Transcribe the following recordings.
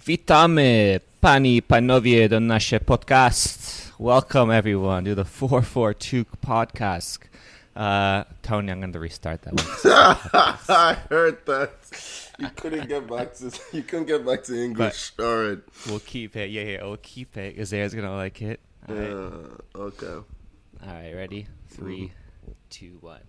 Witamy pani, panowie do nasze podcast. Welcome everyone to the 442 podcast. Tony, I'm going to restart that one. I heard that. You couldn't get back to English. All right. We'll keep it. Yeah, we'll keep it because Zaya's going to like it. All right. Okay. All right, ready? 3, 2, 1.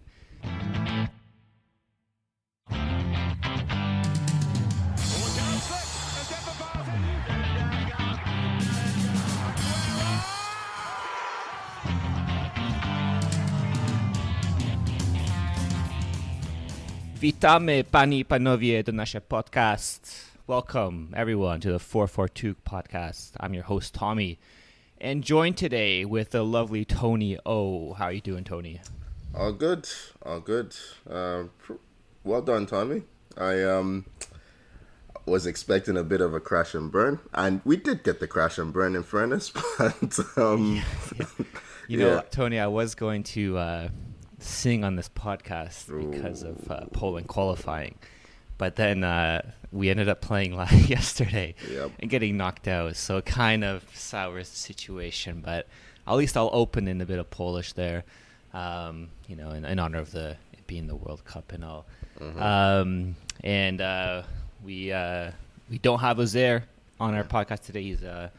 Witamy pani, panowie do nasze podcast. Welcome everyone to the 442 podcast. I'm your host Tommy, and joined today with the lovely Toni O. How are you doing, Toni? All good. Well done, Tommy. I was expecting a bit of a crash and burn, and we did get the crash and burn in fairness, but You know, Toni, I was going to sing on this podcast because of Poland qualifying, but then we ended up playing live yesterday and getting knocked out, so it kind of sours the situation, but at least I'll open in a bit of Polish there, in honor of it being the World Cup and all. We don't have Ozair on our podcast today.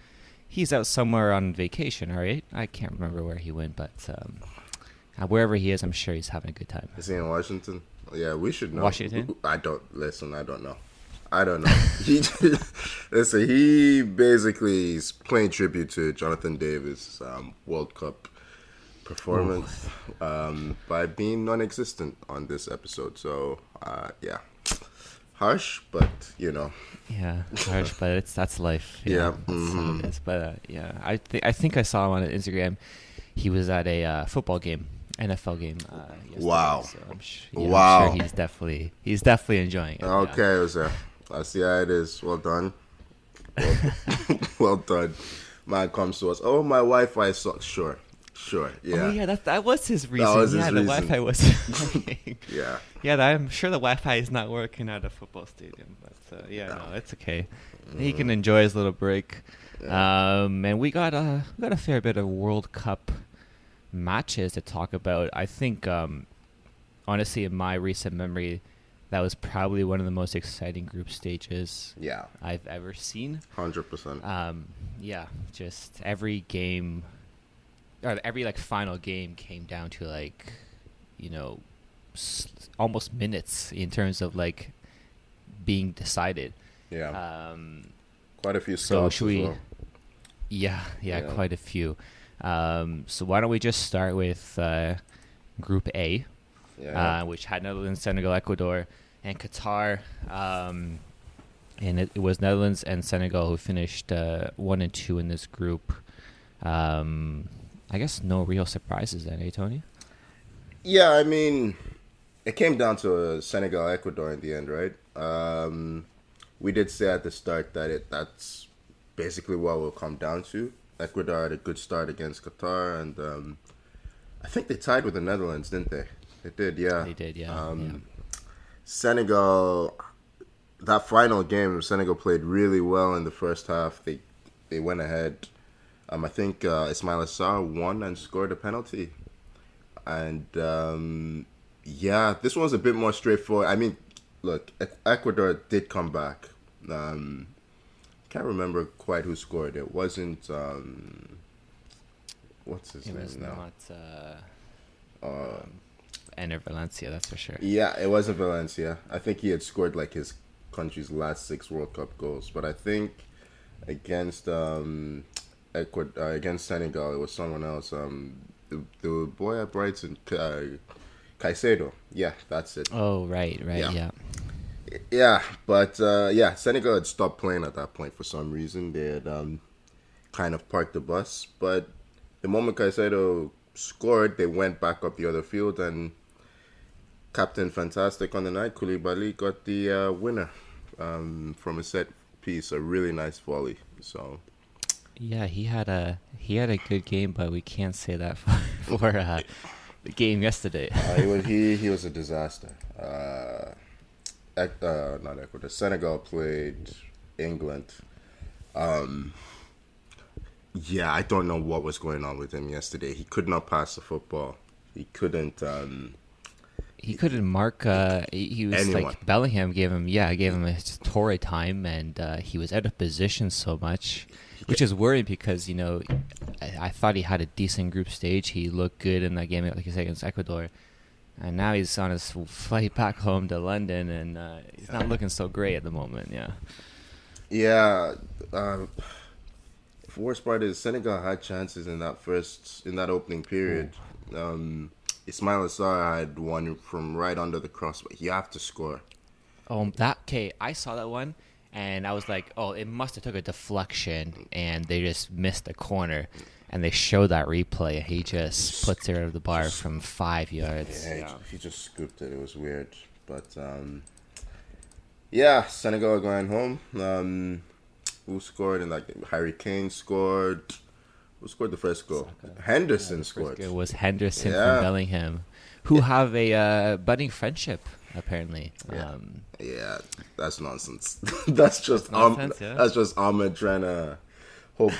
He's out somewhere on vacation, right? I can't remember where he went, but wherever he is, I'm sure he's having a good time. Is he in Washington? Yeah, we should know. Washington? I don't know. He basically is paying tribute to Jonathan Davis' World Cup performance by being non-existent on this episode. So, harsh, but Yeah, harsh, but that's life. Yeah. That's how it is. But I think I saw him on Instagram. He was at a football game. NFL game. Yesterday, Wow! So I'm sure he's definitely enjoying it. Okay, Ozair. I see how it is. Well done. Well done. Man comes to us. Oh, my Wi-Fi sucks. Sure. Yeah. Oh yeah, that was his reason. That was his the reason. Wi-Fi was working. Yeah. Yeah, I'm sure the Wi-Fi is not working at a football stadium, but no, it's okay. He can enjoy his little break. Yeah. And we got a fair bit of World Cup matches to talk about. I think, honestly, in my recent memory, that was probably one of the most exciting group stages I've ever seen. 100%. Just every game, or every final game came down to almost minutes in terms of being decided. Yeah. Quite a few So scouts should we? as well. Yeah, quite a few. So why don't we just start with Group A, which had Netherlands, Senegal, Ecuador, and Qatar. And it was Netherlands and Senegal who finished 1 and 2 in this group. I guess no real surprises then, Toni? Yeah, I mean, it came down to Senegal, Ecuador in the end, right? We did say at the start that that's basically what it will come down to. Ecuador had a good start against Qatar, and I think they tied with the Netherlands, didn't they? They did, yeah. They did, yeah. Senegal, that final game, Senegal played really well in the first half. They went ahead. I think Ismail Assar won and scored a penalty. And, this one was a bit more straightforward. I mean, look, Ecuador did come back. Can't remember quite who scored. It wasn't what's his name now? It was not Ener Valencia, that's for sure. Yeah, it wasn't Valencia. I think he had scored his country's last 6 World Cup goals. But I think against Ecuador, against Senegal, it was someone else. The boy at Brighton, Caicedo. Yeah, that's it. Oh, right, yeah. Yeah, but Senegal had stopped playing at that point for some reason. They had kind of parked the bus, but the moment Caicedo scored, they went back up the other field, and Captain Fantastic on the night, Koulibaly, got the winner from a set piece, a really nice volley. So yeah, he had a good game, but we can't say that for the game yesterday. He was a disaster. Not Ecuador. Senegal played England. Yeah, I don't know what was going on with him yesterday. He could not pass the football. He couldn't. He couldn't mark. He was Anyone. like Bellingham gave him a torrid time, and he was out of position so much, which is worrying because I thought he had a decent group stage. He looked good in that game, like you said, against Ecuador, and now he's on his flight back home to London, and he's not looking so great at the moment. Yeah. Yeah. The worst part is Senegal had chances in that opening period. Ismail Assar had one from right under the cross, but you have to score. I saw that one, and I was like, oh, it must have took a deflection, and they just missed the corner, and they show that replay. He just puts it out of the bar from 5 yards. Yeah, he just scooped it. It was weird, but yeah, Senegal are going home. Who scored in that game? Harry Kane scored. Who scored the first goal? Henderson scored. It was Henderson from Bellingham, who have a budding friendship apparently. Yeah, that's nonsense. That's just that's just Ahmed trying to hope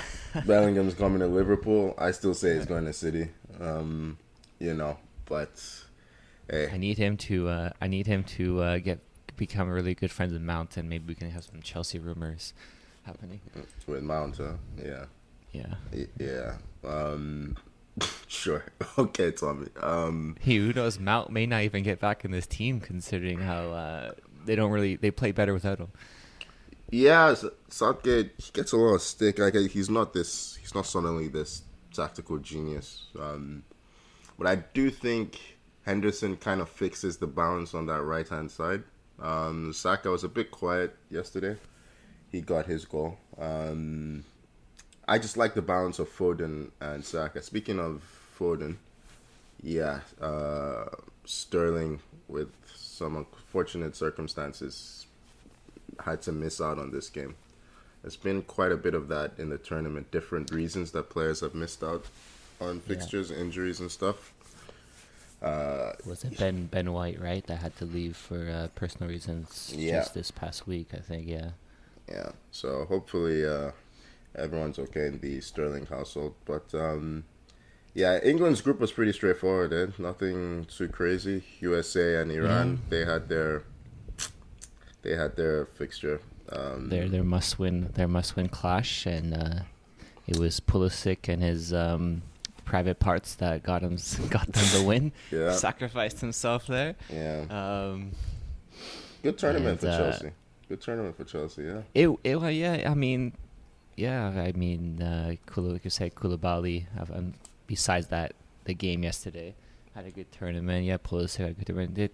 Bellingham's coming to Liverpool. I still say he's going to City. But hey, I need him to become really good friends with Mount, and maybe we can have some Chelsea rumors happening with Mount. Yeah. Sure. Okay, Tommy. Who knows? Mount may not even get back in this team, considering how they play better without him. Yeah, Southgate, he gets a lot of stick. Like he's not suddenly this tactical genius. But I do think Henderson kind of fixes the balance on that right hand side. Saka was a bit quiet yesterday. He got his goal. I just like the balance of Foden and Saka. Speaking of Foden, Sterling, with some unfortunate circumstances, had to miss out on this game. There's been quite a bit of that in the tournament. Different reasons that players have missed out on fixtures, injuries, and stuff. Was it Ben White, right, that had to leave for personal reasons just this past week, I think, yeah. Yeah, so hopefully everyone's okay in the Sterling household. But England's group was pretty straightforward. Nothing too crazy. USA and Iran, they had their fixture. Their must win clash, and it was Pulisic and his private parts that got them the win. Sacrificed himself there. Good tournament for Chelsea. Good tournament for Chelsea, yeah. Like you said, Koulibaly, besides that, the game yesterday, had a good tournament. Yeah, Pulisic had a good tournament.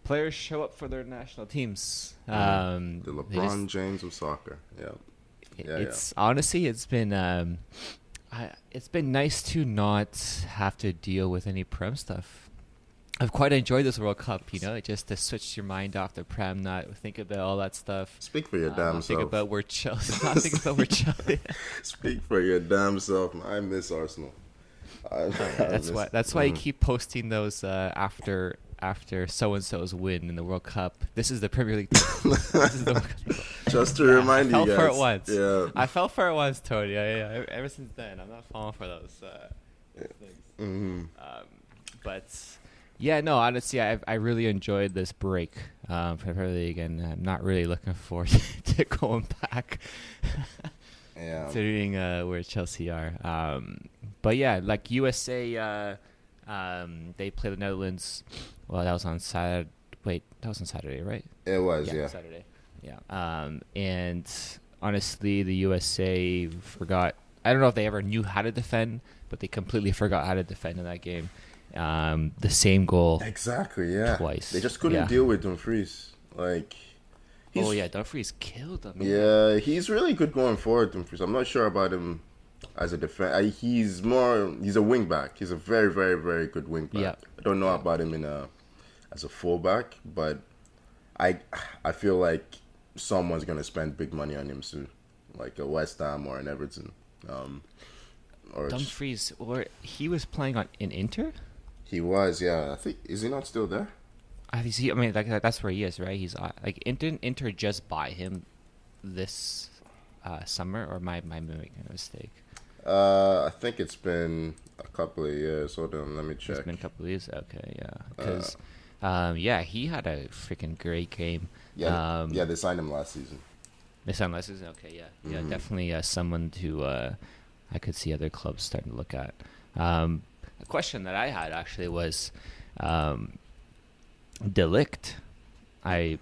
Players show up for their national teams. The LeBron James of soccer, Honestly, it's been nice to not have to deal with any Prem stuff. I've quite enjoyed this World Cup, just to switch your mind off the Prem, not think about all that stuff. Speak for your damn self. Think about where Chelsea. Speak for your damn self. I miss Arsenal. That's why you keep posting those after so and so's win in the World Cup. This is the Premier League. This is the World Cup. Just to remind you guys. I fell for it once. Yeah. I fell for it once, Tony. Yeah. Ever since then, I'm not falling for those things. Mm-hmm. Honestly, I really enjoyed this break for the Premier League, and I'm not really looking forward to going back. Considering where Chelsea are. But yeah, like USA, they play the Netherlands. Well, that was on Saturday. Wait, that was on Saturday, right? It was, Saturday. Yeah. And honestly, the USA forgot. I don't know if they ever knew how to defend, but they completely forgot how to defend in that game. The same goal. Exactly, yeah. Twice. They just couldn't deal with Dumfries. Dumfries killed them. Yeah, he's really good going forward, Dumfries. I'm not sure about him as a defender. He's a wing back. He's a very, very, very good wing back. Yeah. I don't know about him as a fullback, but I feel like someone's gonna spend big money on him soon, like a West Ham or an Everton. Dumfries, he was playing in Inter. He was, yeah. I think, is he not still there? That's where he is, right? He's Inter just buy him this summer, or am I making a mistake? I think it's been a couple of years. Hold on, let me check. It's been a couple of years. Okay, yeah, because he had a freaking great game. Yeah, they signed him last season. They signed last season. Okay, yeah, definitely someone to I could see other clubs starting to look at. A question that I had actually was Delict. I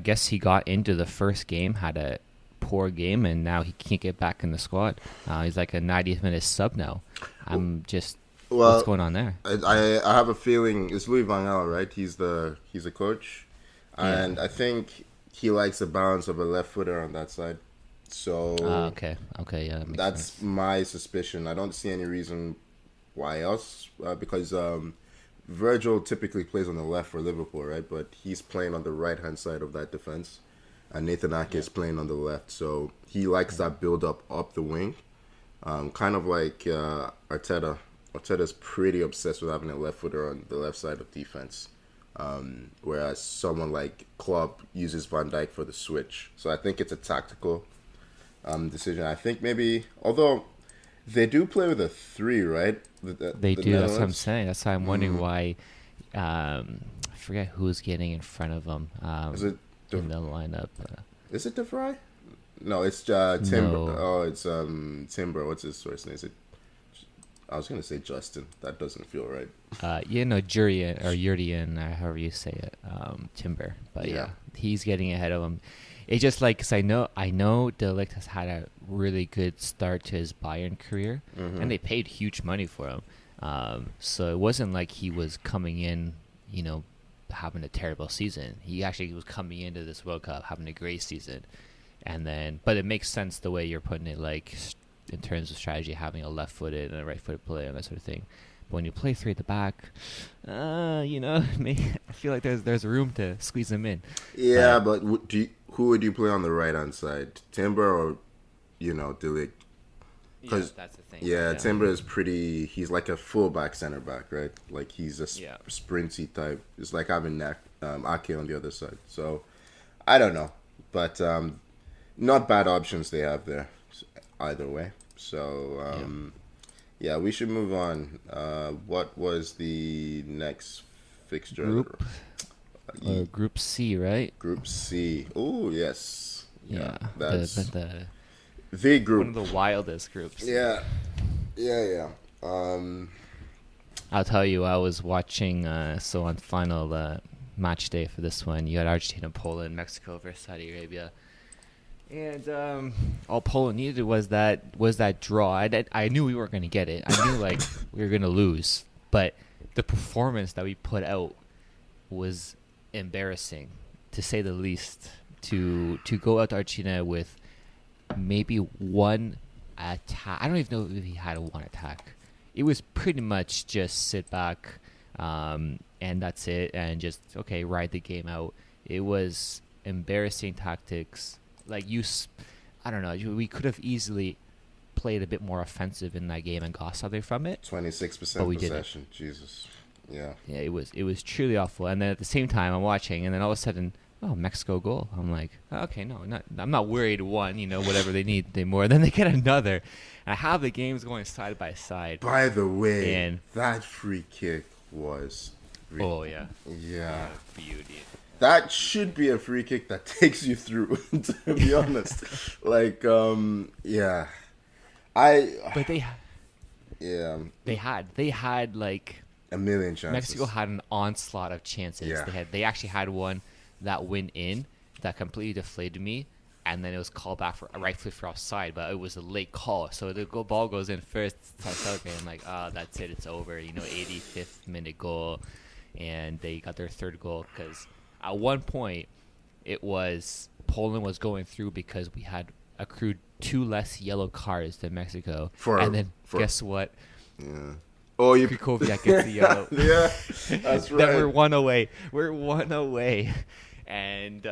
guess he got into the first game, had a poor game, and now he can't get back in the squad. He's like a 90th minute sub now. What's going on there? I have a feeling it's Louis Van Gaal, right? He's a coach, and I think he likes a balance of a left footer on that side. So okay, yeah, that's sense. my suspicion. I don't see any reason why else, because Virgil typically plays on the left for Liverpool, right? But he's playing on the right hand side of that defense, and Nathan Ake is playing on the left. So he likes that build up the wing, kind of like Arteta. Arteta's pretty obsessed with having a left footer on the left side of defense, whereas someone like Klopp uses Van Dijk for the switch. So I think it's a tactical decision. I think maybe, although they do play with a 3, right? They do. That's what I'm saying. That's why I'm wondering why. I forget who's getting in front of them Is it in the lineup. Is it De Vrij? No, it's Timber. No. Oh, it's Timber. What's his first name? Is it? I was gonna say Justin. That doesn't feel right. Jurian or Yurian, or however you say it, Timber. But yeah, he's getting ahead of him. It's just like, because I know De Ligt has had a really good start to his Bayern career, and they paid huge money for him. So it wasn't like he was coming in, having a terrible season. He actually was coming into this World Cup having a great season, but it makes sense the way you're putting it, like in terms of strategy, having a left-footed and a right-footed player and that sort of thing. But when you play 3 at the back, I feel like there's room to squeeze them in. Yeah, but who would you play on the right-hand side? Timber or, De Ligt? Yeah, that's the thing. Yeah, Timber is pretty. He's like a fullback center back, right? Like he's a sprinty type. It's like having Ake on the other side. So I don't know, but not bad options they have there either way. So we should move on. What was the next fixture? Group C, right? Group C. Oh yes. Yeah, that's the group. One of the wildest groups. Yeah. I'll tell you, I was watching. So on final match day for this one, you had Argentina, Poland, Mexico versus Saudi Arabia, and all Poland needed was that draw. I knew we weren't going to get it. I knew we were going to lose, but the performance that we put out was embarrassing, to say the least. To go out to Argentina with maybe one attack. I don't even know if he had one attack. It was pretty much just sit back, and that's it, and just ride the game out. It was embarrassing tactics. I don't know. We could have easily played a bit more offensive in that game and got something from it. 26% possession. Jesus. Yeah. Yeah, it was truly awful. And then at the same time, I'm watching, and then all of a sudden, Mexico goal. I'm like, okay, no, I'm not worried. One, whatever they need, more. Then they get another. And I have the games going side by side. By the way, that free kick was. Oh yeah. Yeah. Beauty. That should be a free kick that takes you through. To be honest, yeah. But they. Yeah. They had like a million chances. Mexico had an onslaught of chances. Yeah. They actually had one that went in that completely deflated me, and then it was called back for rightfully for offside, but it was a late call, so the ball goes in first. So I celebrate. I'm like, that's it, it's over. 85th minute goal, and they got their third goal because at one point it was Poland was going through because we had accrued 2 less yellow cards than Mexico, guess what? Yeah. Oh, Krikoviak gets the yellow. Yeah, that's right. Then we're 1 away. We're 1 away. And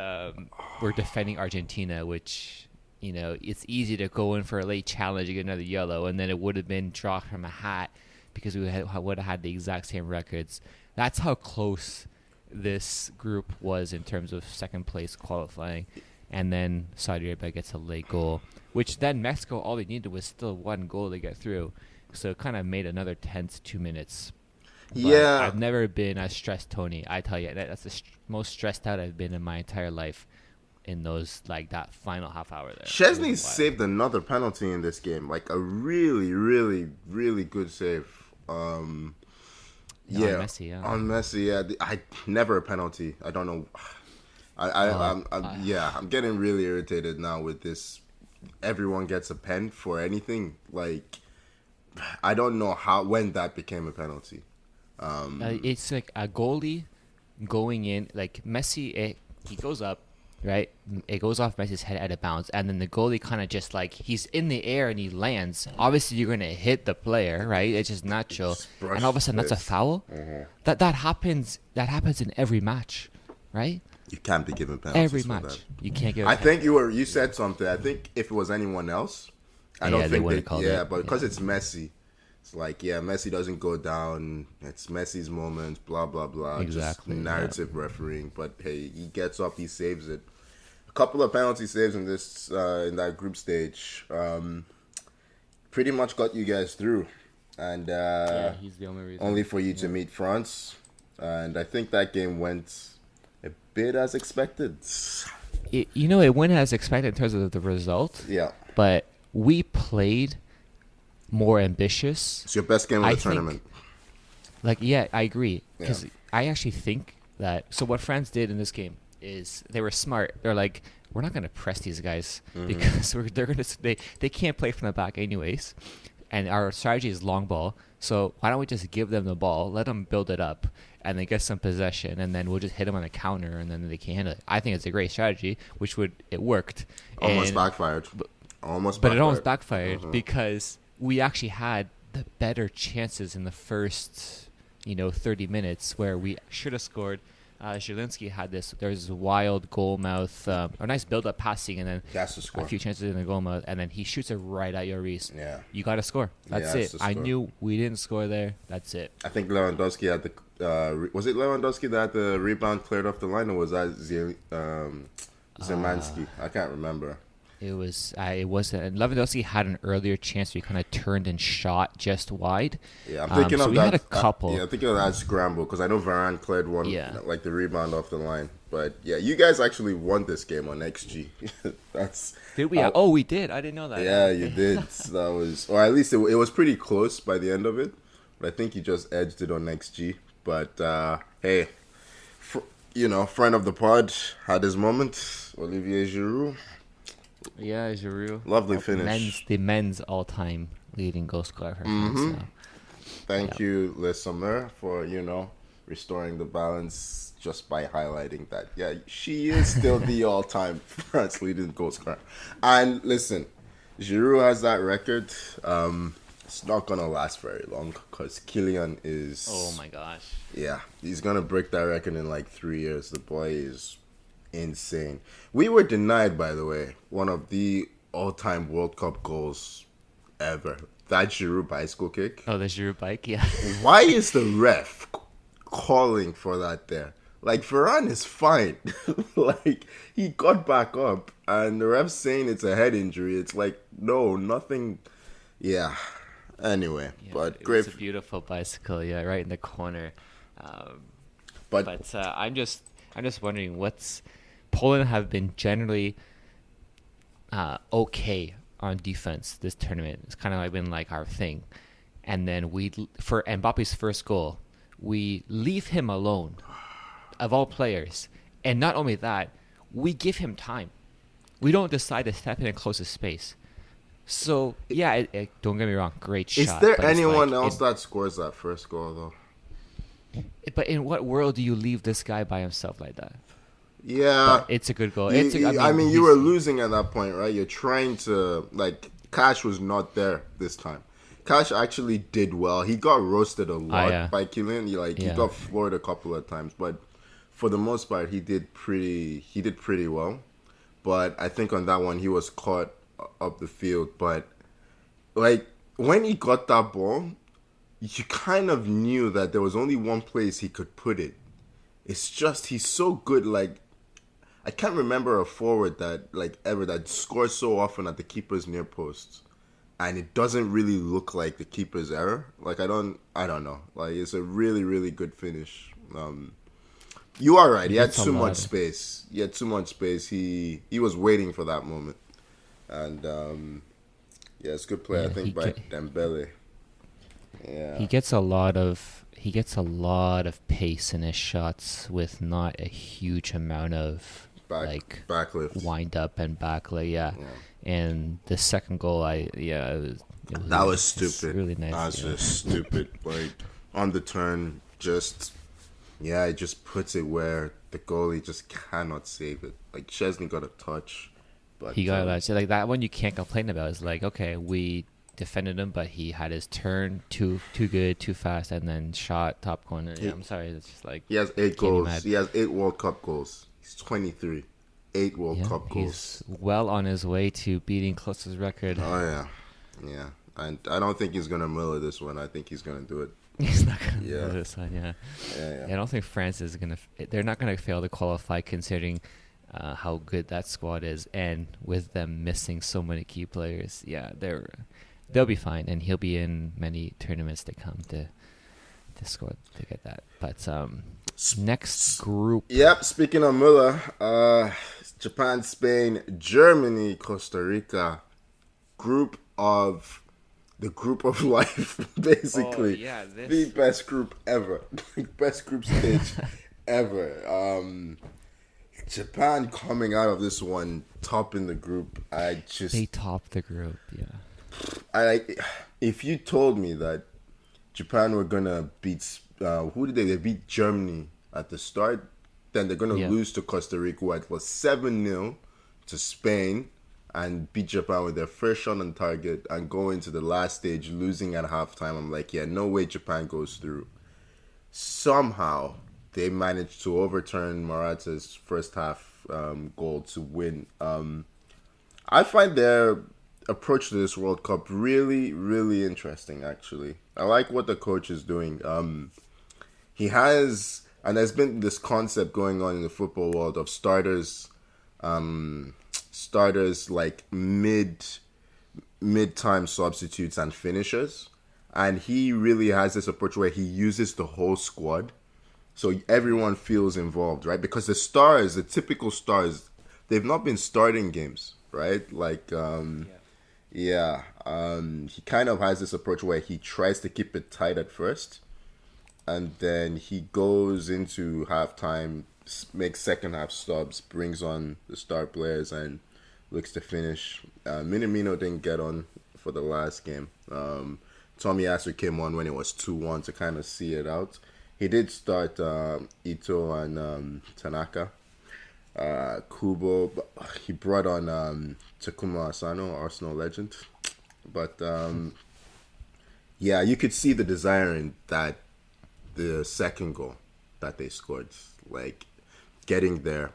we're defending Argentina, which, it's easy to go in for a late challenge and get another yellow, and then it would have been dropped from a hat because we would have had the exact same records. That's how close this group was in terms of second place qualifying. And then Saudi Arabia gets a late goal. which then Mexico, all they needed was still one goal to get through. So it kind of made another tense 2 minutes. But Yeah. I've never been as stressed, Tony. I tell you, that's the most stressed out I've been in my entire life in those, like, that final half hour there. Chesney saved another penalty in this game. Like, a really, really, really good save. On Messi, yeah. On Messi, yeah. I never a penalty. I don't know. I'm getting really irritated now with this. Everyone gets a pen for anything. Like, I don't know when that became a penalty. It's like a goalie going in, like Messi. He goes up, right? It goes off Messi's head out of bounds, and then the goalie kind of just like he's in the air and he lands. Obviously, you're gonna hit the player, right? It's just natural, and all of a sudden that's a foul. Mm-hmm. That happens. That happens in every match, right? You can't be given penalties Every for match, that. you can't give. I think you said something. I think if it was anyone else, I don't think they wouldn't call it. Yeah, but because it's Messi. It's like, Messi doesn't go down. It's Messi's moment, blah, blah, blah. Exactly. Just narrative refereeing. But, hey, he gets up, he saves it. A couple of penalty saves in this in that group stage pretty much got you guys through. And he's the only reason. only for you to meet France. And I think that game went a bit as expected. It went as expected in terms of the result. Yeah. But we played more ambitious. It's your best game of the tournament. I agree. Because Yeah. I actually think that... So what France did in this game is they were smart. They're like, we're not going to press these guys because they can't play from the back anyways. And our strategy is long ball. So why don't we just give them the ball, let them build it up, and then get some possession, and then we'll just hit them on the counter, and then they can handle it. I think it's a great strategy, it worked. Almost backfired. But it almost backfired because we actually had the better chances in the first, 30 minutes where we should have scored. Zielinski had there's a wild goal mouth, a nice build-up passing, and then a few chances in the goal mouth, and then he shoots it right at Lloris. Yeah. You got to score. That's it. I knew we didn't score there. That's it. I think Lewandowski had was it Lewandowski that had the rebound cleared off the line, or was that Zemanski? I can't remember. It was. It wasn't. And Lewandowski had an earlier chance where he kind of turned and shot just wide. Yeah, I'm thinking of we that. Had a couple. I'm thinking of that scramble because I know Varane cleared one, like the rebound off the line. But yeah, you guys actually won this game on XG. Did we? We did. I didn't know that. Yeah, you did. That was, or at least it was pretty close by the end of it. But I think you just edged it on XG. But hey, friend of the pod had his moment. Olivier Giroud. Yeah, Giroud. Lovely finish. The men's all-time leading goal scorer for France. So. Thank you, Le Sommer, for restoring the balance just by highlighting that. Yeah, she is still the all-time France leading goal scorer. And listen, Giroud has that record. It's not gonna last very long because Kylian is. Oh my gosh. Yeah, he's gonna break that record in like 3 years. The boy is insane. We were denied, by the way, one of the all-time World Cup goals ever. That Giroud bicycle kick. Oh, the Giroud bike, yeah. Why is the ref calling for that there? Like, Varane is fine. Like, he got back up, and the ref's saying it's a head injury. It's like, no, nothing. Yeah. Anyway, but great. It's a beautiful bicycle, right in the corner. But I'm just wondering Poland have been generally okay on defense this tournament. It's kind of been like our thing. And then for Mbappe's first goal, we leave him alone, of all players. And not only that, we give him time. We don't decide to step in and close his space. So, don't get me wrong, great shot. Is there anyone else that scores that first goal, though? But in what world do you leave this guy by himself like that? Yeah. But it's a good goal. You were losing at that point, right? You're trying to, Cash was not there this time. Cash actually did well. He got roasted a lot by Kylian. He got floored a couple of times. But for the most part, he did pretty well. But I think on that one, he was caught up the field. But, when he got that ball, you kind of knew that there was only one place he could put it. It's just, he's so good, I can't remember a forward that like ever that scores so often at the keeper's near post, and it doesn't really look like the keeper's error. Like I don't know. Like it's a really really good finish. You are right. He had too much space. He had too much space. He was waiting for that moment, and yeah, it's a good play. I think by Dembele. Yeah, he gets a lot of pace in his shots with not a huge amount of backlift, wind up and backlay. Yeah. And the second goal, it was stupid. Really nice. That was just stupid. Like on the turn, it just puts it where the goalie just cannot save it. Like Chesney got a touch, but he got that. So like that one, you can't complain about. It's like, okay, we defended him, but he had his turn too good, too fast, and then shot top corner. Yeah, I'm sorry, it's just like he has 8 goals. He has 8 World Cup goals. He's 23. 8 World Cup goals. He's well on his way to beating Klose's record. Oh yeah. And I don't think he's gonna Miller this one. I think he's gonna do it. He's not gonna Miller this one. Yeah. I don't think France is gonna. They're not gonna fail to qualify, considering how good that squad is, and with them missing so many key players. Yeah, they'll be fine, and he'll be in many tournaments to come to score to get that. But next group. Yep. Speaking of Müller, Japan, Spain, Germany, Costa Rica, the group of life, basically. Oh, yeah, the best group ever, best group stage ever. Japan coming out of this one top in the group. They topped the group. Yeah. If you told me that Japan were gonna beat who did they beat Germany at the start, then they're gonna lose to Costa Rica, who had lost 7-0 to Spain, and beat Japan with their first shot on target and go into the last stage losing at halftime. I'm like, yeah, no way Japan goes through. Somehow they managed to overturn Morata's first half goal to win. I find their approach to this World Cup really, really interesting, actually. I like what the coach is doing. He has, and there's been this concept going on in the football world of starters like mid-time substitutes and finishers. And he really has this approach where he uses the whole squad. So everyone feels involved, right? Because the typical stars, they've not been starting games, right? Like, he kind of has this approach where he tries to keep it tight at first. And then he goes into halftime, makes second half subs, brings on the star players, and looks to finish. Minamino didn't get on for the last game. Tomiyasu came on when it was 2-1 to kind of see it out. He did start Ito and Tanaka. Kubo, he brought on Takuma Asano, Arsenal legend. But you could see the desire in that, the second goal that they scored. Like, getting there.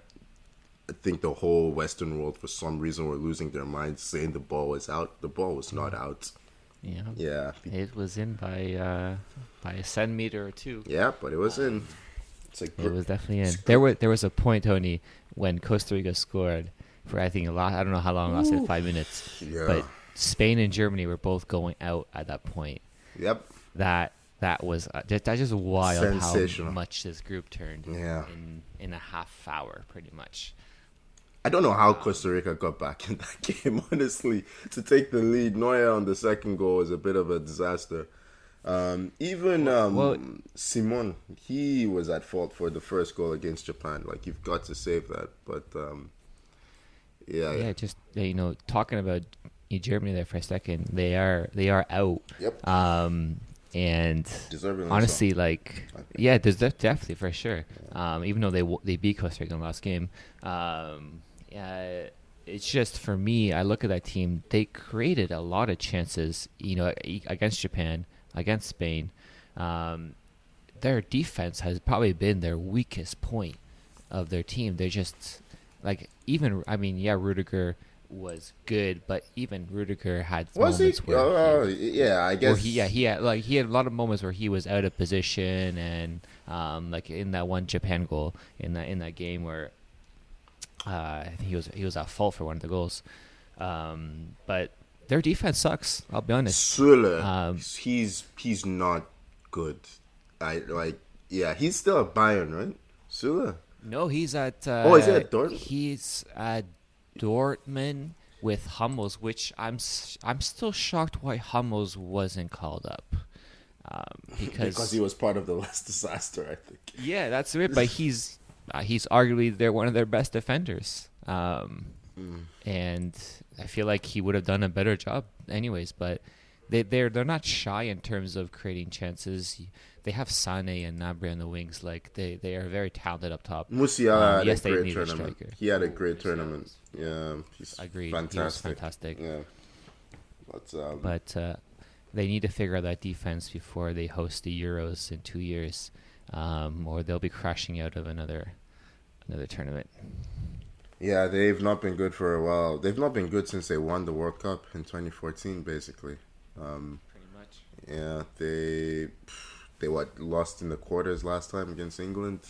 I think the whole Western world, for some reason, were losing their minds, saying the ball was out. The ball was not out. Yeah. It was in by a centimeter or two. Yeah, but it was in. It was definitely in. There was a point, Tony, when Costa Rica scored for, I think, I don't know how long it lasted, 5 minutes. Yeah. But Spain and Germany were both going out at that point. Yep. That was just wild. Sensational. How much this group turned in a half hour, pretty much. I don't know how Costa Rica got back in that game, honestly. To take the lead, Neuer on the second goal was a bit of a disaster. Simon, he was at fault for the first goal against Japan. Like, you've got to save that. But, just, talking about Germany there for a second, they are out. Yep. And deservingly honestly, so. There's definitely for sure. Even though they beat Costa Rica in the last game, it's just, for me, I look at that team. They created a lot of chances, against Japan, against Spain. Their defense has probably been their weakest point of their team. They're just Rudiger was good, but even Rudiger had moments where I guess he had a lot of moments where he was out of position, and like in that one Japan goal in that game where I think he was at fault for one of the goals. But their defense sucks. I'll be honest. Sula, he's not good. I like, yeah, he's still at Bayern, right? Sula. No, he's at. Is he at Dortmund? He's at Dortmund with Hummels, which I'm still shocked why Hummels wasn't called up. Because he was part of the last disaster, I think. Yeah, that's it. But he's arguably they're one of their best defenders, and I feel like he would have done a better job, anyways. But they're not shy in terms of creating chances. They have Sane and Gnabry on the wings. Like they are very talented up top. Musiala had yes, a they great need tournament. a striker. He had a great tournament. Yeah, he's Agreed. fantastic. He was fantastic. Yeah, but they need to figure out that defense before they host the Euros in 2 years, or they'll be crashing out of another tournament. Yeah, they've not been good for a while. They've not been good since they won the World Cup in 2014, basically. Pretty much. Yeah, they lost in the quarters last time against England.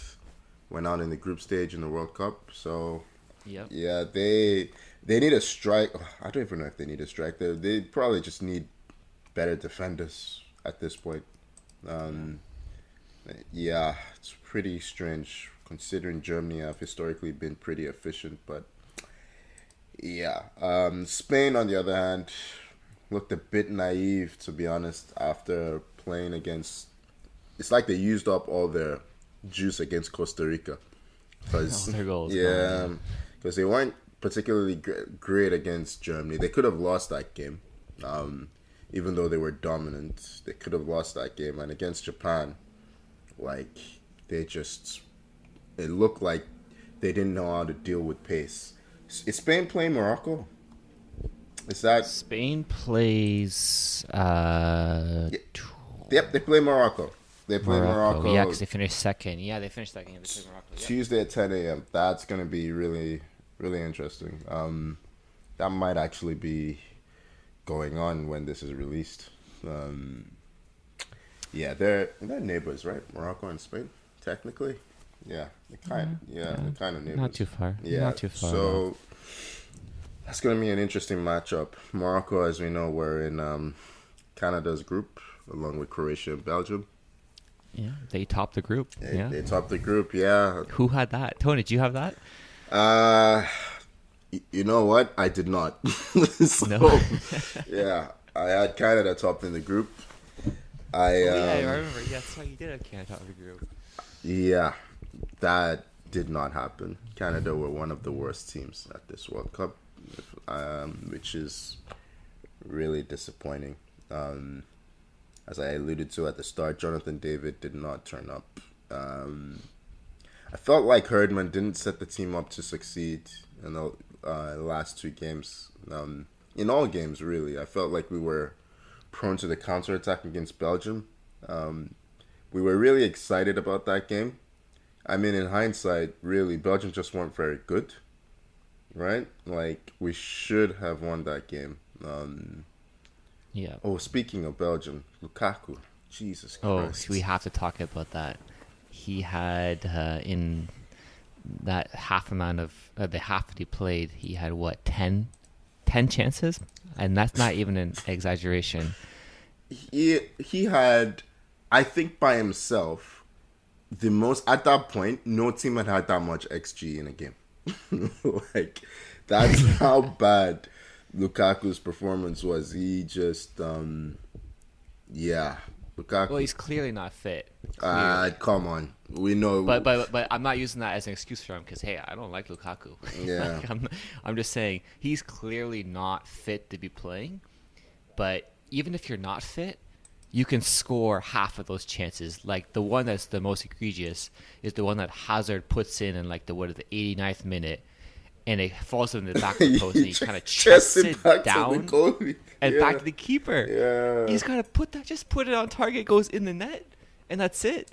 Went out in the group stage in the World Cup. So, Yep. yeah, they need a strike. I don't even know if they need a strike. They probably just need better defenders at this point. Yeah, it's pretty strange considering Germany have historically been pretty efficient. But yeah, Spain on the other hand looked a bit naive, to be honest, after playing against. It's like they used up all their juice against Costa Rica. Cause, all their goals. Yeah, because they weren't particularly great against Germany. They could have lost that game. Even though they were dominant, they could have lost that game. And against Japan, like, it looked like they didn't know how to deal with pace. Is Spain playing Morocco? Is that... Spain plays... Yep, they play Morocco. They play Morocco. Yeah, because they finished second. Yeah, they finished second. They played Morocco. Yep. Tuesday at 10 a.m. That's going to be really, really interesting. That might actually be going on when this is released. Yeah, they're neighbors, right? Morocco and Spain, technically. Yeah, they're kind of neighbors. Not too far. Yeah, not too far. So that's going to be an interesting matchup. Morocco, as we know, were in Canada's group along with Croatia and Belgium. Yeah, they topped the group. They topped the group. Yeah. Who had that? Tony, did you have that? You know what? I did not. No. Yeah, I had Canada top in the group. I remember. Yeah, that's why you did have Canada top of the group. Yeah, that did not happen. Canada were one of the worst teams at this World Cup, which is really disappointing. As I alluded to at the start, Jonathan David did not turn up. I felt like Herdman didn't set the team up to succeed in the last two games. In all games, really. I felt like we were prone to the counterattack against Belgium. We were really excited about that game. I mean, in hindsight, really, Belgium just weren't very good. Right? Like, we should have won that game. Yeah. Oh, speaking of Belgium, Lukaku. Jesus Christ. Oh, we have to talk about that. He had, in that half amount of, the half that he played, he had, 10 chances? And that's not even an exaggeration. He had, I think by himself, the most, at that point, no team had that much XG in a game. Like, that's how bad Lukaku's performance was. He just, Lukaku. Well, he's clearly not fit. Come on, we know. But I'm not using that as an excuse for him because hey, I don't like Lukaku. Yeah, like, I'm just saying he's clearly not fit to be playing. But even if you're not fit, you can score half of those chances. Like the one that's the most egregious is the one that Hazard puts in like the 89th minute. And it falls in the back of the post, and he kind of chests it down and back to the keeper. Yeah, he's got to put it on target, goes in the net, and that's it.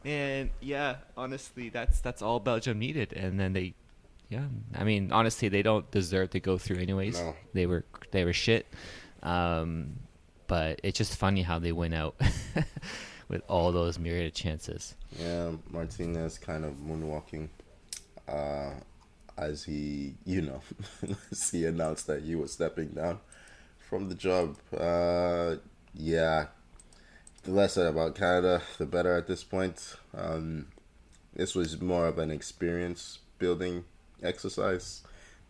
And yeah, honestly, that's all Belgium needed. And then I mean, honestly, they don't deserve to go through anyways. No. They were shit. But it's just funny how they went out with all those myriad chances. Yeah, Martinez kind of moonwalking. as he, as he announced that he was stepping down from the job. Yeah, the less said about Canada, the better at this point. This was more of an experience building exercise.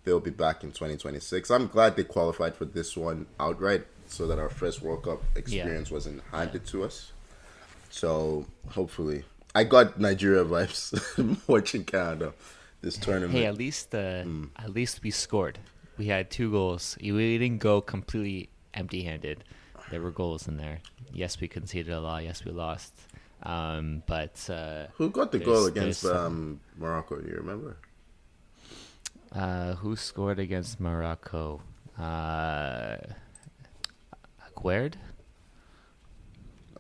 They'll be back in 2026. I'm glad they qualified for this one outright so that our first World Cup experience wasn't handed to us. So hopefully, I got Nigeria vibes watching Canada this tournament. Hey, at least we scored. We had 2 goals. We didn't go completely empty-handed. There were goals in there. Yes, we conceded a lot. Yes, we lost. But who got the goal against Morocco? Do you remember? Who scored against Morocco? Aguerd?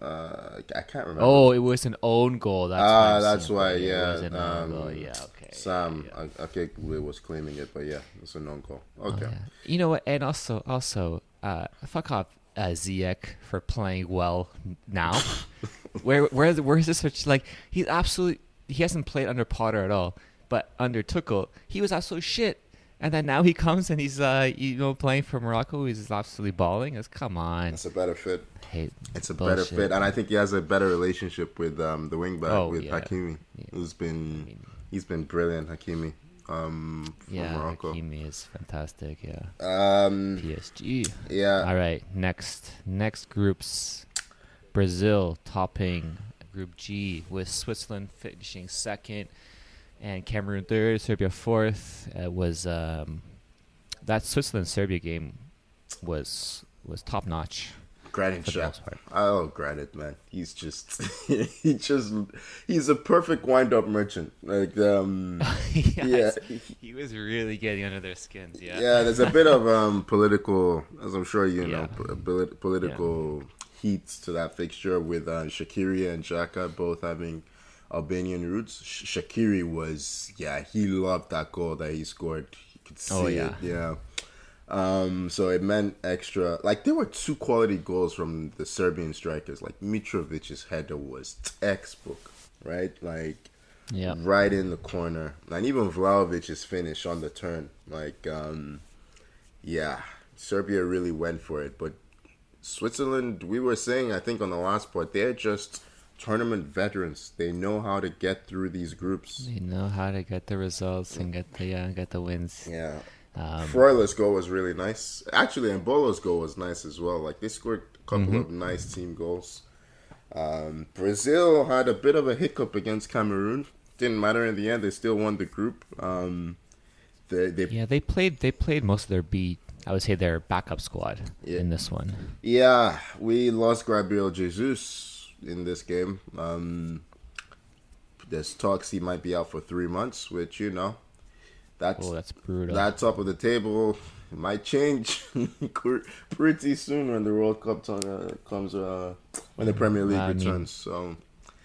I can't remember. Oh, it was an own goal. That's why. Yeah, it was an own goal. Yeah, okay. Sam, okay, was claiming it, but yeah, it's a known goal. Okay. Oh, yeah. You know what? And also, fuck off, Ziyech for playing well now. where is this switch? Like he hasn't played under Potter at all, but under Tuchel he was absolute shit. And then now he comes and he's playing for Morocco. He's absolutely balling. Come on. It's a better fit. It's a bullshit. better fit, and I think he has a better relationship with the wingback Hakimi. Yeah. He's been brilliant, Hakimi. From Morocco. Hakimi is fantastic. Yeah. PSG. Yeah. All right. Next groups, Brazil topping Group G with Switzerland finishing second. And Cameroon third, Serbia fourth. Was that Switzerland-Serbia game was top notch. Granit Xhaka. Oh, Granit, man. He's just he's a perfect wind-up merchant. Like he was really getting under their skins. Yeah. Yeah, there's a bit of political, as I'm sure you know, political heat to that fixture with Shaqiri and Xhaka both having Albanian roots. Shaqiri he loved that goal that he scored. You could see it. Yeah. So it meant extra. Like there were 2 quality goals from the Serbian strikers. Like Mitrovic's header was textbook, right? Like right in the corner, and even Vlahovic's finish on the turn. Like Serbia really went for it, but Switzerland, we were saying, I think on the last part, they're just tournament veterans. They know how to get through these groups. They know how to get the results and get the wins. Yeah. Froila's goal was really nice. Actually, Mbolo's goal was nice as well. Like they scored a couple of nice team goals. Brazil had a bit of a hiccup against Cameroon. Didn't matter in the end. They still won the group. They played most of their backup squad in this one. Yeah, we lost Gabriel Jesus in this game. There's talks he might be out for 3 months, which that's brutal. That top of the table might change pretty soon when the World Cup comes, when the Premier League returns. So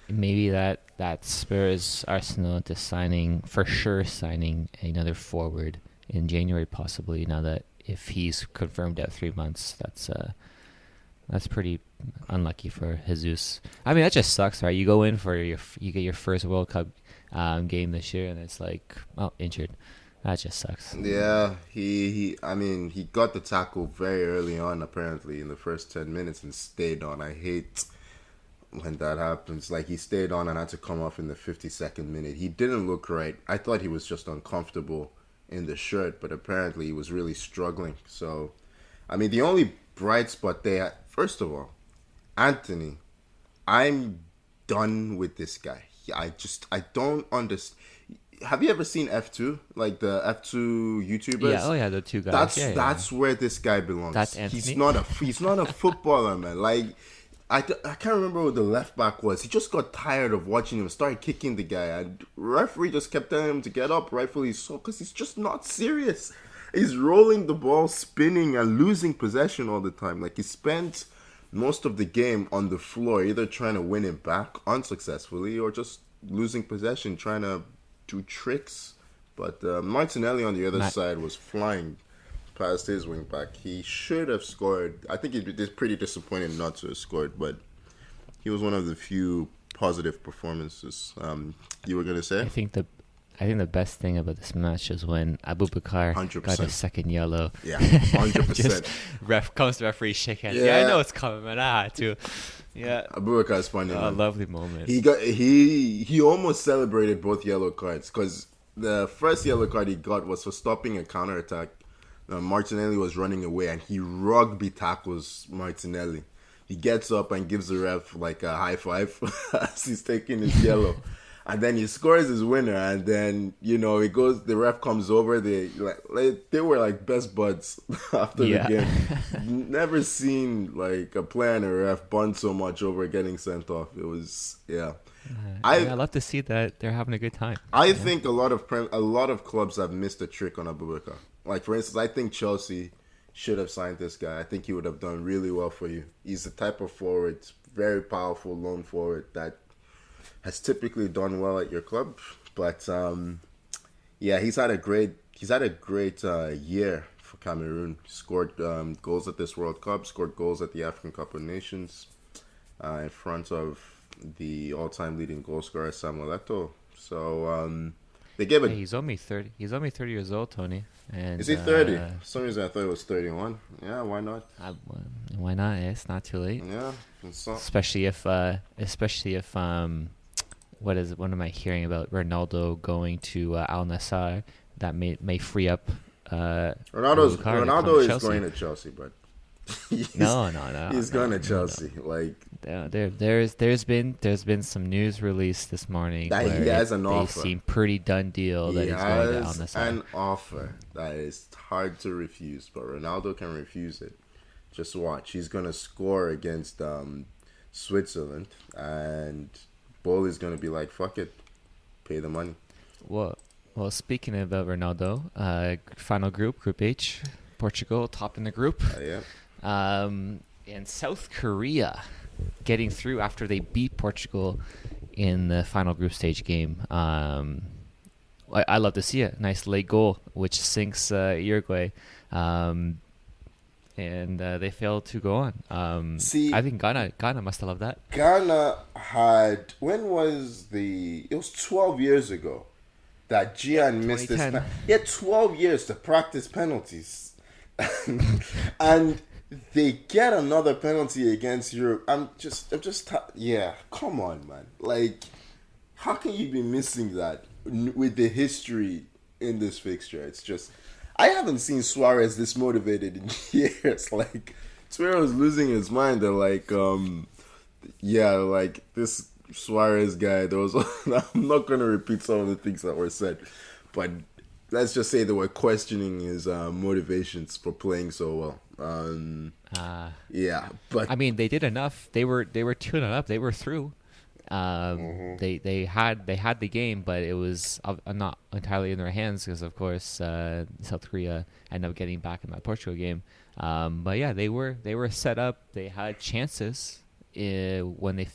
maybe that spurs Arsenal into signing another forward in January, possibly. Now that if he's confirmed at 3 months, that's pretty unlucky for Jesus. I mean, that just sucks, right? You go in you get your first World Cup game this year, and it's like, injured. That just sucks. Yeah, he got the tackle very early on, apparently, in the first 10 minutes and stayed on. I hate when that happens. Like, he stayed on and had to come off in the 52nd minute. He didn't look right. I thought he was just uncomfortable in the shirt, but apparently he was really struggling. So, I mean, the only bright spot they had, first of all, Anthony, I'm done with this guy. I don't understand. Have you ever seen F2? Like the F2 YouTubers? Yeah, the 2 guys. That's where this guy belongs. That's Anthony. He's not a footballer, man. Like I can't remember what the left back was. He just got tired of watching him, started kicking the guy, and referee just kept telling him to get up, rightfully so, because he's just not serious. He's rolling the ball, spinning, and losing possession all the time. Like he spent most of the game on the floor, either trying to win it back unsuccessfully or just losing possession, trying to do tricks. But Martinelli on the other side was flying past his wing back. He should have scored. I think it's pretty disappointing not to have scored, but he was one of the few positive performances. You were gonna say? I think I think the best thing about this match is when Abubakar 100%. got his second yellow. Yeah, 100%. Just comes the referee, shake hands. Yeah. Yeah, I know it's coming, man. I had to. Yeah. Abubakar is funny. A lovely moment. He almost celebrated both yellow cards because the first yellow card he got was for stopping a counterattack. Martinelli was running away and he rugby tackles Martinelli. He gets up and gives the ref like a high five as he's taking his yellow. And then he scores his winner, and then it goes. The ref comes over. They were like best buds after the game. Never seen like a player and a ref bond so much over getting sent off. It was I love to see that they're having a good time. I think a lot of clubs have missed a trick on Abubakar. Like for instance, I think Chelsea should have signed this guy. I think he would have done really well for you. He's the type of forward, very powerful lone forward that has typically done well at your club, but he's had a great year for Cameroon. Scored goals at this World Cup, scored goals at the African Cup of Nations, in front of the all-time leading goal scorer Samuel Eto'o. So they gave it. He's only 30. He's only 30 years old, Tony. And is he 30? For some reason I thought it was 31. Yeah, why not? Why not? It's not too late. Yeah, especially if what am I hearing about Ronaldo going to Al Nassr? That may free up. Ronaldo is going to Chelsea, but no. He's going to Chelsea. No. Like there's been some news released this morning that where he has an offer. They seem pretty done deal that he's going to Al Nassr. An offer that is hard to refuse, but Ronaldo can refuse it. Just watch. He's going to score against Switzerland, and Bol is going to be like, fuck it, pay the money. Well, speaking about Ronaldo, final Group H, Portugal top in the group. Yeah. And South Korea getting through after they beat Portugal in the final group stage game. I love to see it. Nice late goal, which sinks Uruguay. And they failed to go on. I think Ghana must have loved that. Ghana had, it was 12 years ago that Gian missed this. He had 12 years to practice penalties. And they get another penalty against Europe. Come on, man. Like, how can you be missing that with the history in this fixture? It's just, I haven't seen Suarez this motivated in years. Like, Suarez was losing his mind. They're like, like this Suarez guy. I'm not going to repeat some of the things that were said, but let's just say they were questioning his motivations for playing so well. But I mean, they did enough. They were 2-0 up. They were through. They had the game, but it was not entirely in their hands because, of course, South Korea ended up getting back in that Portugal game. But yeah, they were set up. They had chances when they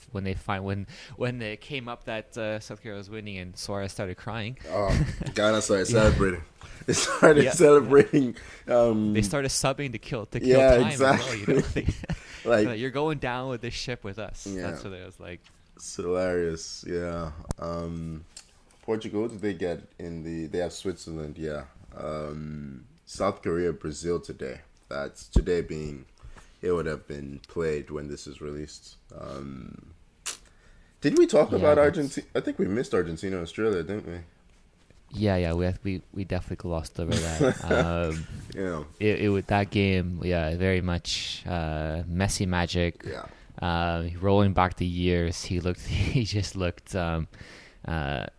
came up that South Korea was winning and Suarez started crying. Oh, Ghana started celebrating. They started celebrating. They started subbing to kill time. Exactly. As well, like you're going down with this ship with us. Yeah. That's what it was like. It's hilarious, yeah. Portugal, did they get they have Switzerland, yeah. South Korea, Brazil today. That's today it would have been played when this is released. Did we talk about Argentina? I think we missed Argentina and Australia, didn't we? Yeah, we definitely glossed over that. It was that game, very much Messi magic. Yeah. Rolling back the years, he just looked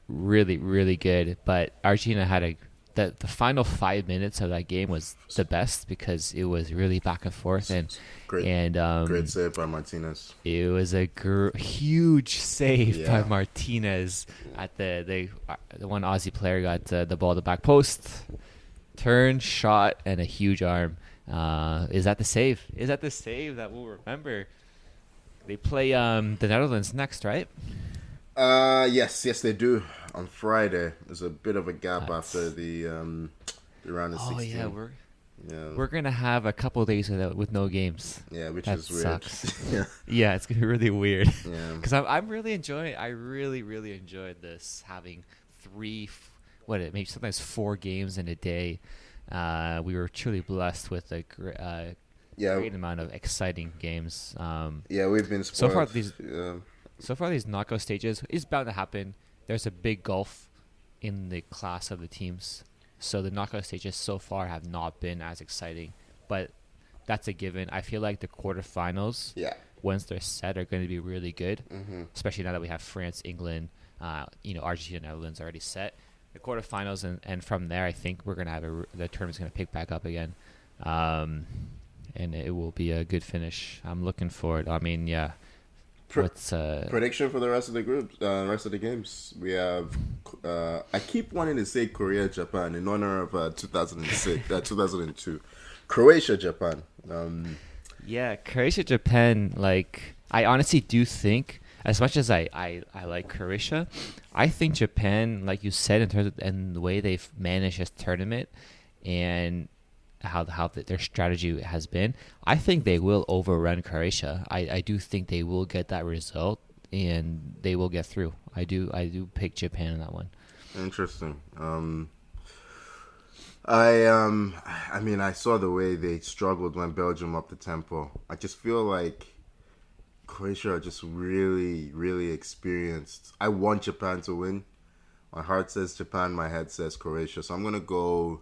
really, really good. But Argentina had the final 5 minutes of that game was the best because it was really back and forth great save by Martinez. It was a huge save by Martinez at the one Aussie player got the ball at the back post, turn, shot, and a huge arm. Is that the save? Is that the save that we'll remember? They play the Netherlands next, right? Yes, they do. On Friday, there's a bit of a gap after the round of 16. Oh yeah, we're gonna have a couple of days with no games. Yeah, which that is weird. Sucks. Yeah, it's gonna be really weird. Yeah, because I'm really enjoying. I really enjoyed this having maybe sometimes 4 games in a day. We were truly blessed with a great amount of exciting games. We've been spoiled. So far these knockout stages is bound to happen. There's a big gulf in the class of the teams, so the knockout stages so far have not been as exciting, but that's a given. I feel like the quarterfinals, once they're set, are going to be really good, especially now that we have France, England, Argentina, Netherlands already set. The quarterfinals, and from there, I think we're going to have the tournament's going to pick back up again, and it will be a good finish. I'm looking forward. I mean, yeah. Prediction for the rest of the groups, rest of the games. We have. I keep wanting to say Korea, Japan in honor of 2002, Croatia, Japan. Croatia, Japan. Like, I honestly do think, as much as I like Croatia, I think Japan, like you said, in terms of and the way they've managed this tournament, and how their strategy has been, I think they will overrun Croatia. I do think they will get that result and they will get through. I do pick Japan in that one. Interesting. I mean, I saw the way they struggled when Belgium upped the tempo. I just feel like Croatia are just really, really experienced. I want Japan to win. My heart says Japan, my head says Croatia. So I'm gonna go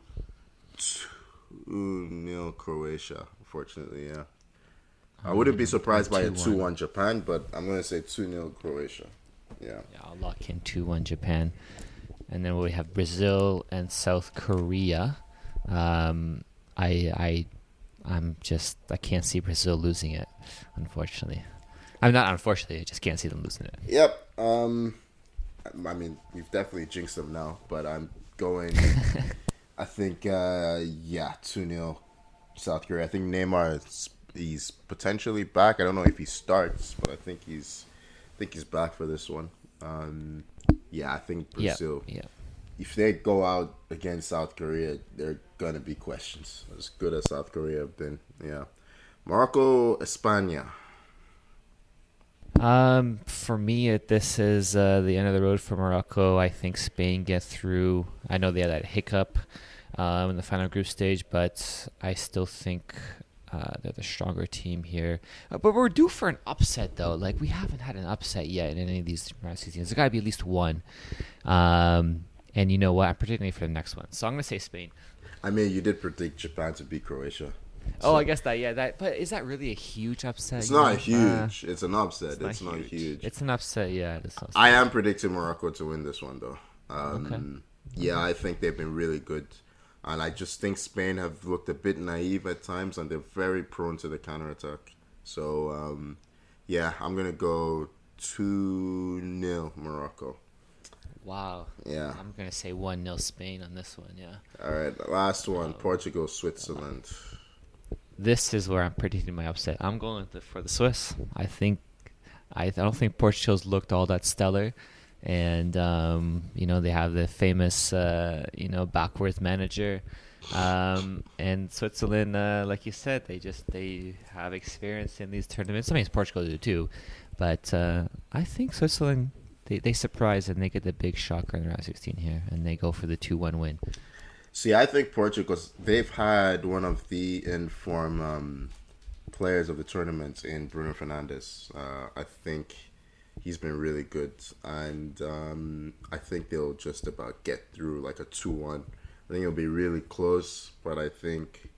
2-0 Croatia, unfortunately, yeah. I wouldn't be surprised by a 2-1 Japan, but I'm going to say 2-0 Croatia. Yeah, I'll lock in 2-1 Japan. And then we have Brazil and South Korea. I can't see Brazil losing it, unfortunately. I just can't see them losing it. Yep. I mean, we've definitely jinxed them now, but I'm going... I think, 2-0 South Korea. I think Neymar he's potentially back. I don't know if he starts, but I think he's back for this one. I think Brazil. Yeah. If they go out against South Korea, there are gonna be questions. As good as South Korea have been, yeah. Morocco, España. For me, this is the end of the road for Morocco. I think Spain get through. I know they had that hiccup in the final group stage, but I still think they're the stronger team here. But we're due for an upset, though. Like, we haven't had an upset yet in any of these round 16s. There's got to be at least one. And you know what? I'm predicting for the next one. So I'm going to say Spain. I mean, you did predict Japan to beat Croatia. So. I guess that. But is that really a huge upset? It's not huge. It's an upset. It's not huge. It's an upset, yeah. I am predicting Morocco to win this one, though. Okay. Yeah, I think they've been really good. And I just think Spain have looked a bit naive at times, and they're very prone to the counterattack. So, I'm going to go 2-0 Morocco. Wow. Yeah. I'm going to say 1-0 Spain on this one, yeah. All right, the last one, Portugal, Switzerland. This is where I'm predicting my upset. I'm going for the Swiss. I don't think Portugal's looked all that stellar. And, they have the famous, backwards manager. And Switzerland, like you said, they have experience in these tournaments. I mean, Portugal do too. But I think Switzerland, they surprise and they get the big shocker in the round 16 here. And they go for the 2-1 win. See, I think Portugal, they've had one of the informed players of the tournament in Bruno Fernandes. I think he's been really good, and I think they'll just about get through like a 2-1. I think it'll be really close, but I think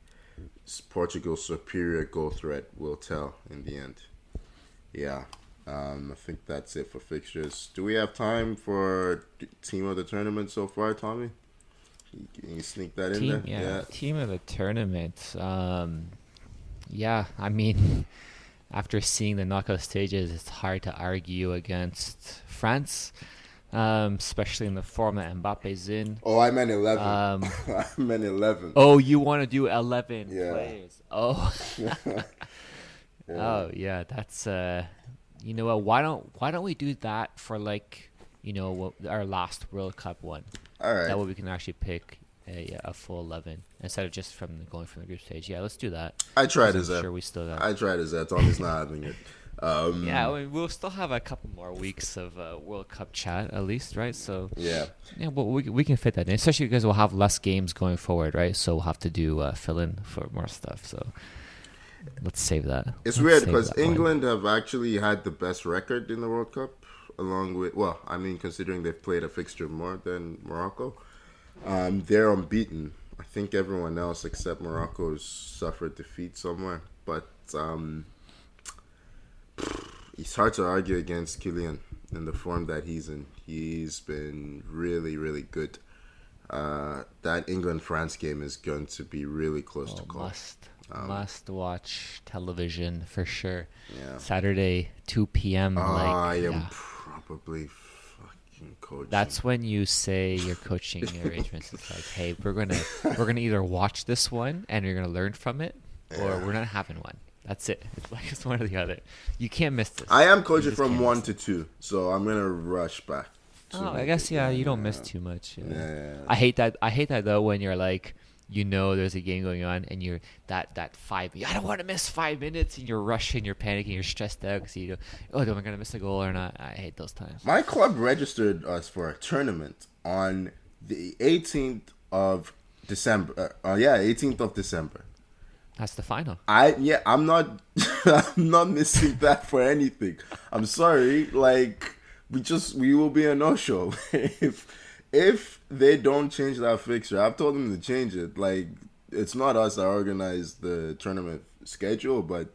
Portugal's superior goal threat will tell in the end. Yeah, I think that's it for fixtures. Do we have time for team of the tournament so far, Tommy? Can you sneak that in there? Yeah, team of the tournament. I mean, after seeing the knockout stages, it's hard to argue against France, especially in the form that Mbappe's in. Oh, I meant 11. I meant 11. Oh, you want to do 11 players? Oh. Oh, yeah. That's you know what? Why don't we do that for our last World Cup one? All right. That way we can actually pick a full 11 instead of just going from the group stage. Yeah, let's do that. I tried as that. Sure, we still have. I tried as that. Tommy's not having it. Yeah, we'll still have a couple more weeks of World Cup chat at least, right? So Yeah. yeah, well, we can fit that in, especially because we'll have less games going forward, right? So we'll have to do fill in for more stuff. So let's save that. It's Let's weird save because that one. England have actually had the best record in the World Cup, along with, well, I mean, considering they've played a fixture more than Morocco. They're unbeaten. I think everyone else except Morocco has suffered defeat somewhere. But it's hard to argue against Kylian in the form that he's in. He's been really, really good. That England-France game is going to be really close to call. Must watch television for sure. Yeah. Saturday, 2 p.m. I am probably fucking coaching. That's when you say you're coaching your arrangements. It's like, hey, we're gonna either watch this one and you're gonna learn from it, or we're not having one. That's it. It's like it's one or the other. You can't miss this. I am coaching from 1 to 2, so I'm gonna rush back. I guess you don't miss too much. Yeah. I hate that though when you're like, there's a game going on and you're that 5 minutes. I don't want to miss 5 minutes, and you're rushing, you're panicking, you're stressed out because am I gonna miss a goal or not? I hate those times. My club registered us for a tournament on the 18th of December. 18th of December. That's the final. I'm not I'm not missing that for anything. I'm sorry. Like we will be a no-show if they don't change that fixture. I've told them to change it. Like, it's not us that organize the tournament schedule, but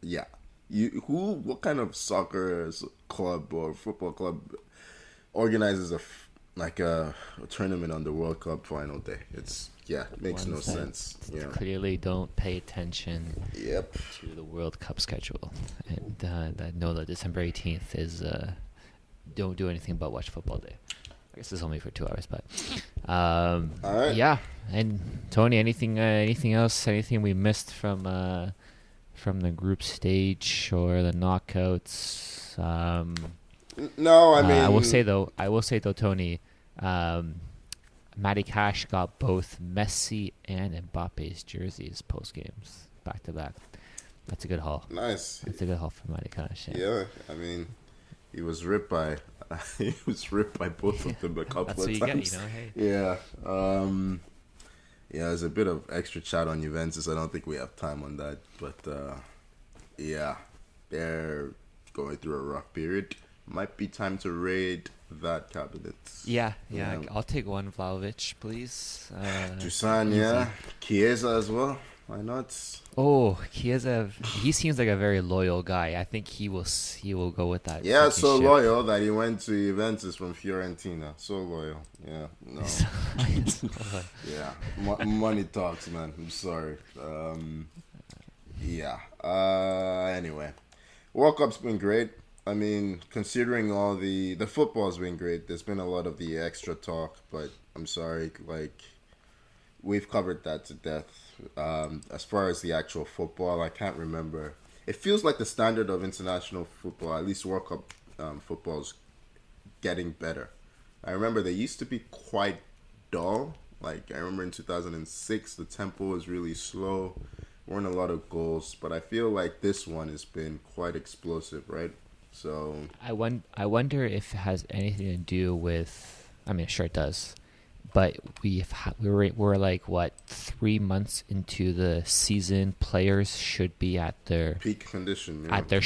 yeah. What kind of soccer club or football club organizes a tournament on the World Cup final day? It makes no sense. Clearly don't pay attention Yep. to the World Cup schedule. And that December 18th is don't do anything but watch football day. I guess it's only for 2 hours, but all right. Yeah. And Tony, anything else? Anything we missed from the group stage or the knockouts? No, I mean, I will say though, Tony, Matty Cash got both Messi and Mbappe's jerseys post games back to back. That's a good haul. Nice. That's a good haul for Matty Cash. Yeah, I mean, he was ripped by both of them a couple That's of what you times. get, hey. Yeah. There's a bit of extra chat on Juventus. I don't think we have time on that, but yeah, they're going through a rough period. Might be time to raid that cabinet. Yeah. I'll take one Vlahovic, please. Dusan, yeah. Chiesa as well. Why not? Oh, Chiesa. He seems like a very loyal guy. I think he will go with that. Yeah, so ship. loyal that he went to Juventus from Fiorentina. So loyal. Yeah, no. Yeah, money talks, man. I'm sorry. Yeah. Anyway, World Cup's been great. I mean, considering all the football's been great. There's been a lot of the extra talk, but I'm sorry, like, we've covered that to death. As far as the actual football, I can't remember. It feels like the standard of international football, at least World Cup football, is getting better. I remember they used to be quite dull. Like, I remember in 2006, the tempo was really slow. Weren't a lot of goals, but I feel like this one has been quite explosive, right? So I wonder if it has anything to do with. I mean, sure it does, but we're like what 3 months into the season. Players should be at their peak condition, at their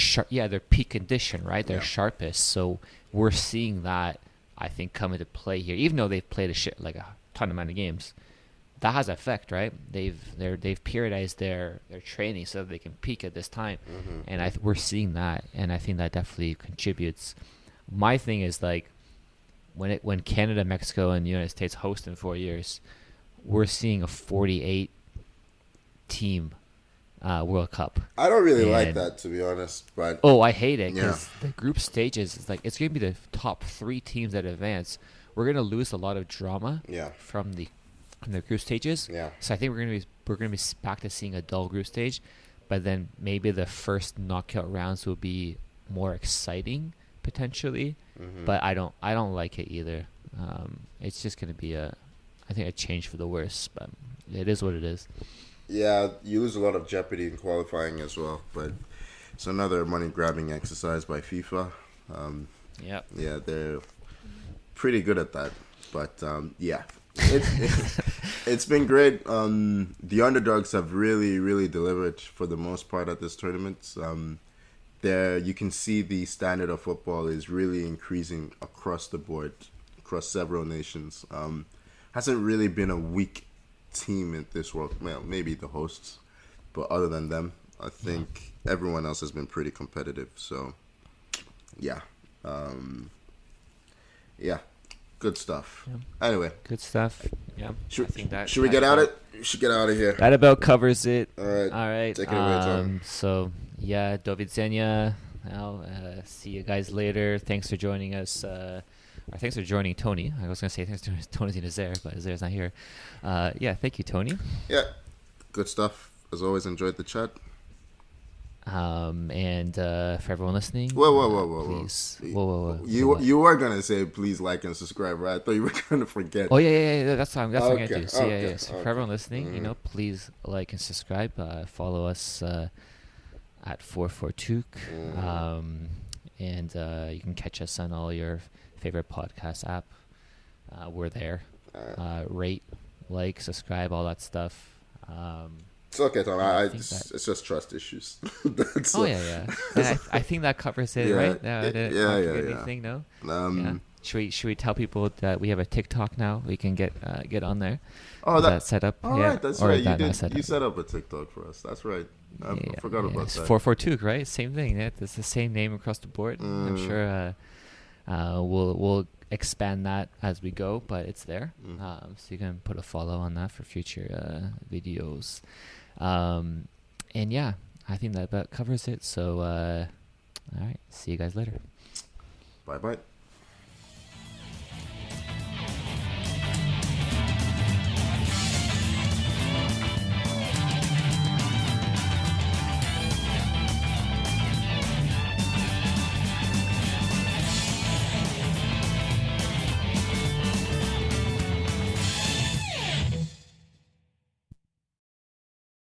their peak condition, right? Their Yeah. sharpest. So we're seeing that, I think, come into play here. Even though they've played a ton amount of games, that has effect, right? They've periodized their training so that they can peak at this time, and we're seeing that, and I think that definitely contributes. My thing is like when Canada, Mexico, and the United States host in 4 years, we're seeing a 48 team World Cup. I don't really like that, to be honest. But I hate it because the group stages is like it's going to be the top 3 teams that advance. We're going to lose a lot of drama from the group stages. Yeah. So I think we're gonna be back to seeing a dull group stage, but then maybe the first knockout rounds will be more exciting potentially. But I don't like it either. It's just gonna be a change for the worse, but it is what it is. Yeah, you lose a lot of jeopardy in qualifying as well. But It's another money grabbing exercise by FIFA. Yep. Yeah, they're pretty good at that. But yeah, it's been great. The underdogs have really delivered for the most part at this tournament. There you can see the standard of football is really increasing across the board, across several nations. Hasn't really been a weak team in this world. Well, maybe the hosts, but other than them, I think everyone else has been pretty competitive. So, yeah, yeah, good stuff. Yeah. Anyway, Good stuff. Yeah. should, I think that, should we get out of? Should get out of here. That about covers it. All right. All right. Take it away, Tom. So, yeah, do widzenia. I'll see you guys later. Thanks for joining us. Thanks for joining Tony. I was going to say thanks to Tony and Azair, but Azair's not here. Yeah, thank you, Tony. Yeah, good stuff. As always, enjoyed the chat. And for everyone listening, Whoa. please. You were gonna say please like and subscribe, right? I thought you were gonna forget. Oh yeah. That's what I'm gonna do. So okay. for everyone listening, please like and subscribe. Follow us at 442, and you can catch us on all your favorite podcast app. We're there. Rate, like, subscribe, all that stuff. It's okay, Tom. It's just trust issues. Yeah. And I think that covers it, right? Anything, no? Yeah. Should we tell people that we have a TikTok now? We can get on there. Oh, is that set up? Oh, yeah. right. That's or right. You set up a TikTok for us. That's right. I forgot about it's that. 442, right? Same thing. Yeah, it's the same name across the board. I'm sure we'll expand that as we go, but it's there. So you can put a follow on that for future videos. And yeah, I think that about covers it. So, all right. See you guys later. Bye.